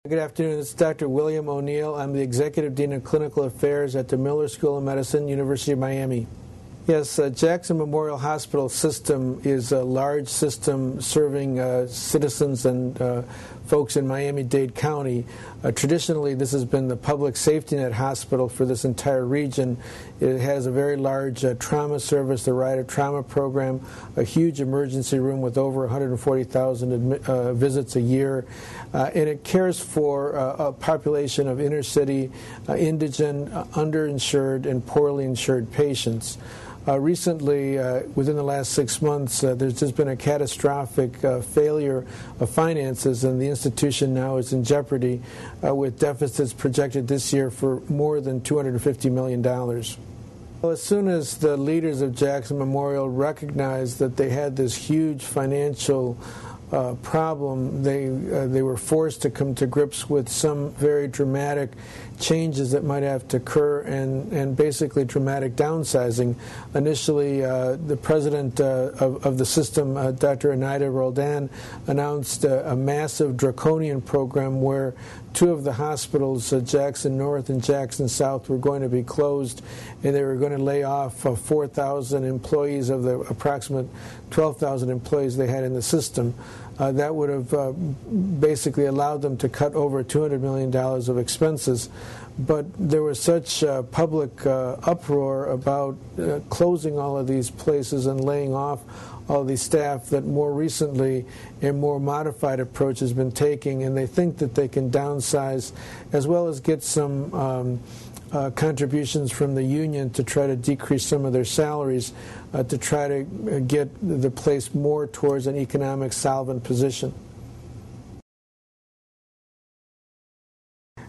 Good afternoon. This is Dr. William O'Neill. I'm the Executive Dean of Clinical Affairs at the Miller School of Medicine, University of Miami. Yes, Jackson Memorial Hospital System is a large system serving citizens and folks in Miami-Dade County. Traditionally, this has been the public safety net hospital for this entire region. It has a very large trauma service, the Rider Trauma Program, a huge emergency room with over 140,000 visits a year, and it cares for a population of inner-city, indigent, underinsured, and poorly insured patients. Recently, within the last 6 months, there's just been a catastrophic failure of finances, and the institution now is in jeopardy with deficits projected this year for more than $250 million. Well, as soon as the leaders of Jackson Memorial recognized that they had this huge financial problem, they were forced to come to grips with some very dramatic changes that might have to occur and basically dramatic downsizing. Initially, the president of the system, Dr. Eneida Roldan, announced a massive draconian program where two of the hospitals, Jackson North and Jackson South, were going to be closed, and they were going to lay off 4,000 employees of the approximate 12,000 employees they had in the system. That would have basically allowed them to cut over $200 million of expenses. But there was such public uproar about closing all of these places and laying off all of these staff that more recently a more modified approach has been taking, and they think that they can downsize as well as get some contributions from the union to try to decrease some of their salaries to try to get the place more towards an economic solvent position.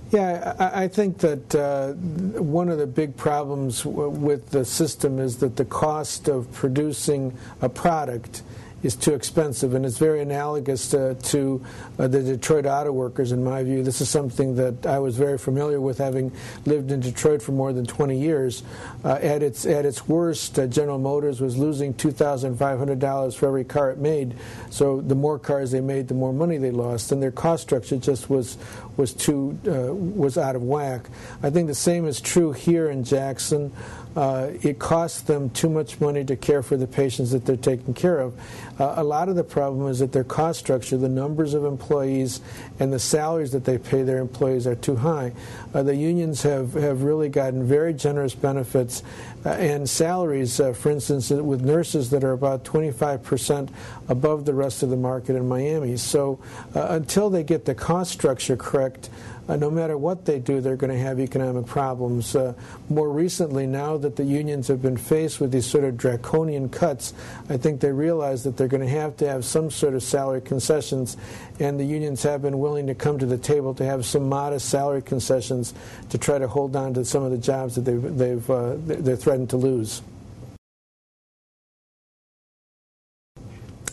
Yeah, I think that one of the big problems with the system is that the cost of producing a product is too expensive, and it's very analogous to the Detroit auto workers, in my view. This is something that I was very familiar with, having lived in Detroit for more than 20 years. At its worst, General Motors was losing $2,500 for every car it made. So the more cars they made, the more money they lost, and their cost structure just was out of whack. I think the same is true here in Jackson. It costs them too much money to care for the patients that they're taking care of. A lot of the problem is that their cost structure, the numbers of employees and the salaries that they pay their employees are too high. The unions have really gotten very generous benefits and salaries, for instance, with nurses that are about 25% above the rest of the market in Miami. So until they get the cost structure correct, no matter what they do, they're going to have economic problems. More recently, now that the unions have been faced with these sort of draconian cuts, I think they realize that they're going to have some sort of salary concessions, and the unions have been willing to come to the table to have some modest salary concessions to try to hold on to some of the jobs that they're threatened to lose.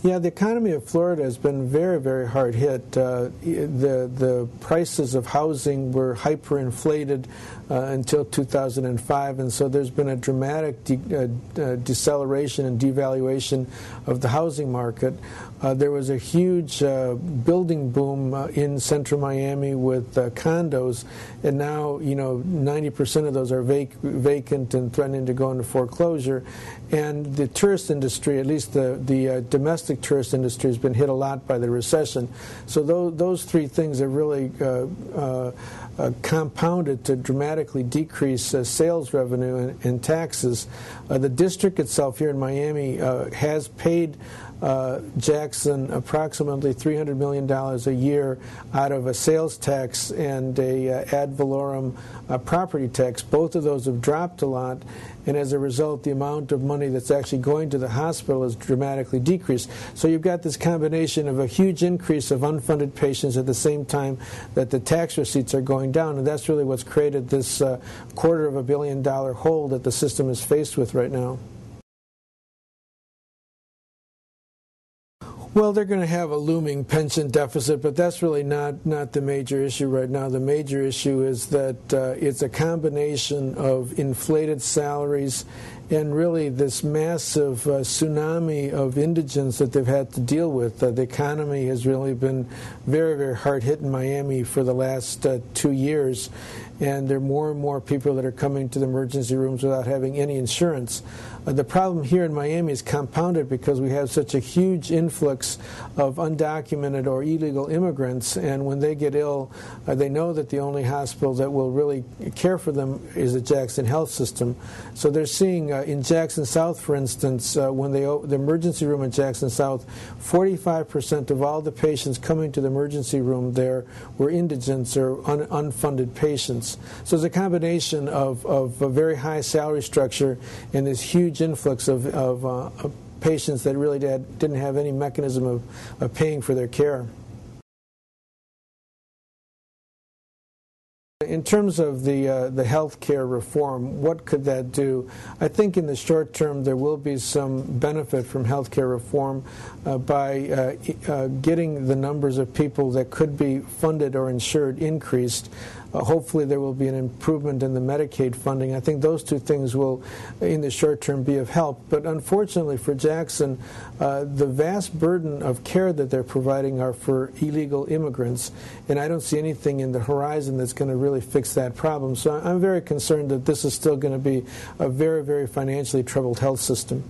Yeah, the economy of Florida has been very, very hard hit. The prices of housing were hyperinflated until 2005, and so there's been a dramatic deceleration and devaluation of the housing market. There was a huge building boom in central Miami with condos, and now 90% of those are vacant and threatening to go into foreclosure. And the tourist industry, at least the domestic tourist industry, has been hit a lot by the recession. So those three things have really compounded to dramatically decrease sales revenue and taxes. The district itself here in Miami has paid Jackson approximately $300 million a year out of a sales tax and a ad valorem property tax. Both of those have dropped a lot, and as a result, the amount of money that's actually going to the hospital has dramatically decreased. So you've got this combination of a huge increase of unfunded patients at the same time that the tax receipts are going down, and that's really what's created this $250 million hole that the system is faced with right now. Well, they're going to have a looming pension deficit, but that's really not the major issue right now. The major issue is that it's a combination of inflated salaries and really this massive tsunami of indigence that they've had to deal with. The economy has really been very, very hard hit in Miami for the last 2 years, and there are more and more people that are coming to the emergency rooms without having any insurance. The problem here in Miami is compounded because we have such a huge influx of undocumented or illegal immigrants, and when they get ill, they know that the only hospital that will really care for them is the Jackson Health System. So they're seeing in Jackson South, for instance, when the emergency room in Jackson South, 45% of all the patients coming to the emergency room there were indigents or unfunded patients. So it's a combination of a very high salary structure and this huge influx of patients that really didn't have any mechanism of paying for their care. In terms of the health care reform, what could that do? I think in the short term there will be some benefit from health care reform by getting the numbers of people that could be funded or insured increased. Hopefully there will be an improvement in the Medicaid funding. I think those two things will, in the short term, be of help. But unfortunately for Jackson, the vast burden of care that they're providing are for illegal immigrants, and I don't see anything in the horizon that's going to really fix that problem. So I'm very concerned that this is still going to be a very, very financially troubled health system.